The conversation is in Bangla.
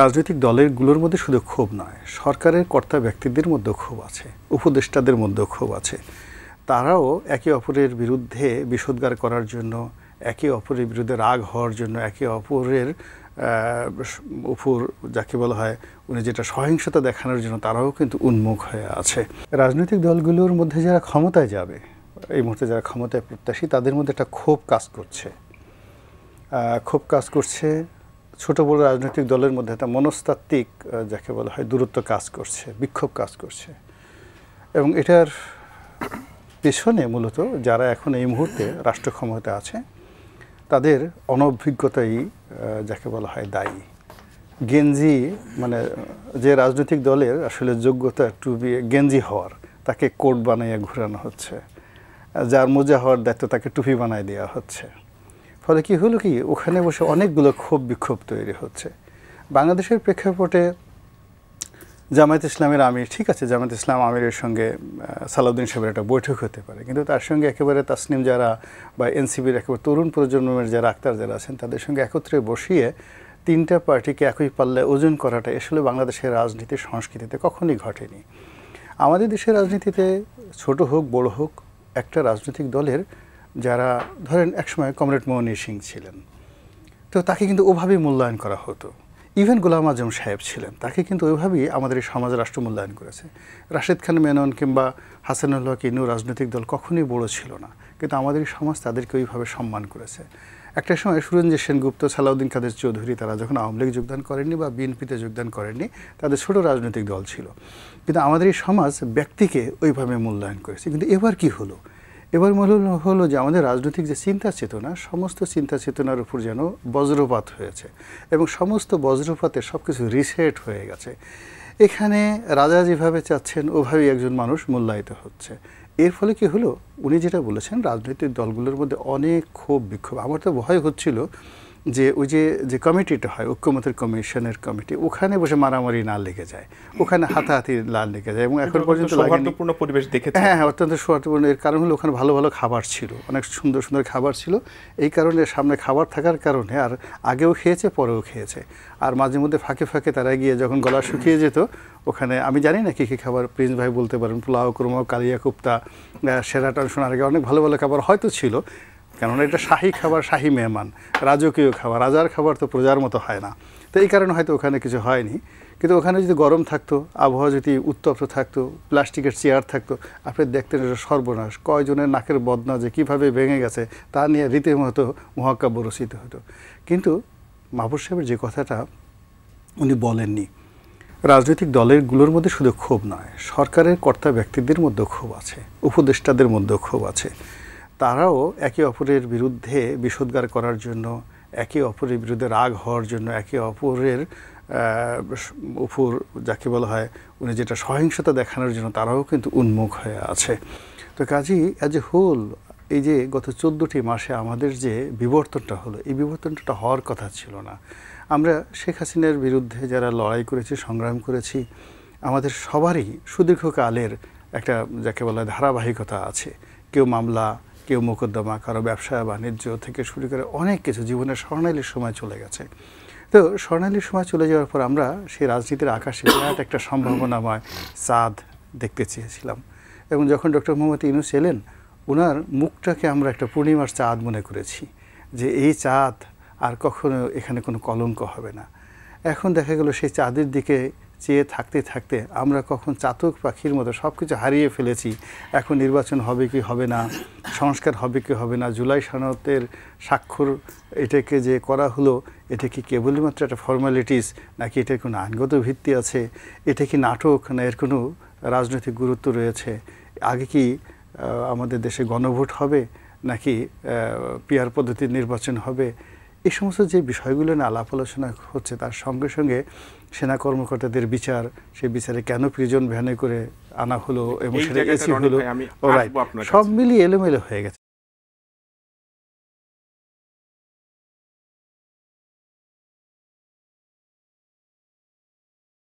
রাজনৈতিক দলগুলোর মধ্যে শুধু ক্ষোভ নয়, সরকারের কর্তা ব্যক্তিদের মধ্যেও ক্ষোভ আছে, উপদেষ্টাদের মধ্যেও ক্ষোভ আছে। তারাও একে অপরের বিরুদ্ধে বিষোদ্গার করার জন্য, একে অপরের বিরুদ্ধে রাগ হওয়ার জন্য, একে অপরের উপর যাকে বলা হয় উনি যেটা সহিংসতা দেখানোর জন্য তারাও কিন্তু উন্মুখ হয়ে আছে। রাজনৈতিক দলগুলোর মধ্যে যারা ক্ষমতায় যাবে, এই মুহূর্তে যারা ক্ষমতায় প্রত্যাশী, তাদের মধ্যে একটা ক্ষোভ কাজ করছে। ছোট বড় রাজনৈতিক দলের মধ্যে একটা মনস্তাত্ত্বিক যাকে বলা হয় দূরত্ব কাজ করছে, বিক্ষোভ কাজ করছে। এবং এটার পেছনে মূলত যারা এখন এই মুহূর্তে রাষ্ট্র ক্ষমতায় আছে তাদের অনভিজ্ঞতাই যাকে বলা হয় দায়ী। গেঞ্জি মানে যে রাজনৈতিক দলের আসলে যোগ্যতা টু বি গেঞ্জি হওয়ার, তাকে কোট বানাইয়া ঘুরানো হচ্ছে। যার মোজা হওয়ার দায়িত্ব তাকে টুপি বানায় দেওয়া হচ্ছে। ফলে কি হলো কি, ওখানে বসে অনেকগুলো ক্ষোভ বিক্ষোভ তৈরি হচ্ছে। বাংলাদেশের প্রেক্ষাপটে জামায়াত ইসলামের আমির, ঠিক আছে, জামায়াত ইসলাম আমিরের সঙ্গে সালাউদ্দিন সাহেবের একটা বৈঠক হতে পারে, কিন্তু তার সঙ্গে একেবারে তাসনিম যারা বা এনসিপির একেবারে তরুণ প্রজন্মের যারা আক্তার যারা আছেন তাদের সঙ্গে একত্রে বসিয়ে তিনটা পার্টিকে একই পাল্লায় ওজন করাটা আসলে বাংলাদেশের রাজনীতির সংস্কৃতিতে কখনোই ঘটেনি। আমাদের দেশের রাজনীতিতে ছোট হোক বড় হোক, একটা রাজনৈতিক দলের যারা ধরেন একসময় কমরেড মোহনী সিং ছিলেন, তো তাকে কিন্তু ওভাবেই মূল্যায়ন করা হতো। ইভেন গোলাম আজম সাহেব ছিলেন, তাকে কিন্তু ওইভাবেই আমাদের এই সমাজ রাষ্ট্র মূল্যায়ন করেছে। রাশেদ খান মেনন কিংবা হাসানুল্লাহ কিনু রাজনৈতিক দল কখনোই বড় ছিল না, কিন্তু আমাদের এই সমাজ তাদেরকে ওইভাবে সম্মান করেছে। একটা সময় সুরঞ্জিত সেনগুপ্ত, সালাউদ্দিন কাদের চৌধুরী তারা যখন আওয়ামী লীগ যোগদান করেননি বা বিএনপিতে যোগদান করেননি, তাদের ছোট রাজনৈতিক দল ছিল, কিন্তু আমাদের এই সমাজ ব্যক্তিকে ওইভাবে মূল্যায়ন করেছে। কিন্তু এবার কি হলো, এবার হলো যে আমাদের রাজনৈতিক যে চিন্তা চেতনা, সমস্ত চিন্তা চেতনার উপর যেন বজ্রপাত হয়েছে এবং সমস্ত বজ্রপাতে সব কিছু রিসেট হয়ে গেছে। এখানে রাজা যেভাবে চাচ্ছেন ওভাবেই একজন মানুষ মূল্যায়িত হচ্ছে। এর ফলে কি হলো, উনি যেটা বলেছেন রাজনৈতিক দলগুলোর মধ্যে অনেক ক্ষোভ বিক্ষোভ। আমার তো ভয় হচ্ছিল যে ওই যে কমিটিটা হয় ঐক্যমতের কমিশনের কমিটি, ওখানে বসে মারামারি না লেগে যায়, ওখানে হাতাহাতি না লেগে যায়। এবং এখন পর্যন্ত সৌহার্দ্যপূর্ণ পরিবেশ দেখেছি। হ্যাঁ, অত্যন্ত সৌহার্দ্যপূর্ণ। এর কারণ হলো ওখানে ভালো ভালো খাবার ছিল, অনেক সুন্দর সুন্দর খাবার ছিল। এই কারণে সামনে খাবার থাকার কারণে আর আগেও খেয়েছে পরেও খেয়েছে। আর মাঝে মধ্যে ফাঁকে ফাঁকে তারা গিয়ে যখন গলা শুকিয়ে যেত, ওখানে আমি জানি না কী কী খাবার প্রিন্স ভাই বলতে পারেন, পোলাও, কুরমা, কালিয়া কোপ্তা, সেরাটন, সোনার আগে অনেক ভালো ভালো খাবার হয়তো ছিল, কেননা এটা শাহী খাবার, শাহী মেহমান, রাজকীয় খাবার। রাজার খাবার তো প্রজার মতো হয় না, তো এই কারণে হয়তো ওখানে কিছু হয়নি। কিন্তু ওখানে যদি গরম থাকতো, আবহাওয়া যদি উত্তপ্ত থাকতো, প্লাস্টিকের চেয়ার থাকতো, আপনি দেখতেন এটা সর্বনাশ, কয়জনের নাকের বদনা যে কীভাবে ভেঙে গেছে তা নিয়ে রীতিমতো মহাকাব্য রচিত হতো। কিন্তু মাহবুব সাহেবের যে কথাটা উনি বলেননি, রাজনৈতিক দলগুলোর মধ্যে শুধু ক্ষোভ নয়, সরকারের কর্তা ব্যক্তিদের মধ্যেও ক্ষোভ আছে, উপদেষ্টাদের মধ্যেও ক্ষোভ আছে। তারাও একে অপরের বিরুদ্ধে বিষোদ্গার করার জন্য, একে অপরের বিরুদ্ধে রাগ হওয়ার জন্য, একে অপরের উপর যাকে বলা হয় উনি যেটা সহিংসতা দেখানোর জন্য তারাও কিন্তু উন্মুখ হয়ে আছে। তো কাজেই অ্যাজ এ হোল এই যে গত 14টি মাসে আমাদের যে বিবর্তনটা হলো, এই বিবর্তনটা হওয়ার কথা ছিল না। আমরা শেখ হাসিনার বিরুদ্ধে যারা লড়াই করেছি, সংগ্রাম করেছি, আমাদের সবারই সুদীর্ঘকালের একটা যাকে বলা হয় ধারাবাহিকতা আছে। কেউ মামলা, কেউ মোকদ্দমা, কারো ব্যবসা বাণিজ্য থেকে শুরু করে অনেক কিছু, জীবনের স্বর্ণালীর সময় চলে গেছে। তো স্বর্ণালীর সময় চলে যাওয়ার পর আমরা সেই রাজনীতির আকাশে বিরাট একটা সম্ভাবনাময় চাঁদ দেখতে চেয়েছিলাম। এবং যখন ডক্টর মোহাম্মদ ইউনূস এলেন, ওনার মুখটাকে আমরা একটা পূর্ণিমার চাঁদ মনে করেছি, যে এই চাঁদ আর কখনো এখানে কোনো কলঙ্ক হবে না। এখন দেখা গেল সেই চাঁদের দিকে চেয়ে থাকতে থাকতে আমরা কখন চাতক পাখির মতো সব কিছু হারিয়ে ফেলেছি। এখন নির্বাচন হবে কি হবে না, সংস্কার হবে কি হবে না, জুলাই সনদের স্বাক্ষর এটাকে যে করা হলো, এটা কি কেবলমাত্র একটা ফর্মালিটিস নাকি এটার কোনো আইনগত ভিত্তি আছে, এটা কি নাটক না এর কোনো রাজনৈতিক গুরুত্ব রয়েছে, আগে কি আমাদের দেশে গণভোট হবে নাকি পিআর পদ্ধতির নির্বাচন হবে, এই সমস্ত যে বিষয়গুলো নিয়ে আলাপ আলোচনা হচ্ছে, তার সঙ্গে সঙ্গে সেনা কর্মকর্তাদের বিচার, সেই বিচারে কেন প্রিজন ভ্যানে করে আনা হলো এবং সেটা এসি হলো, সব মিলিয়ে এলোমেলো হয়ে গেছে।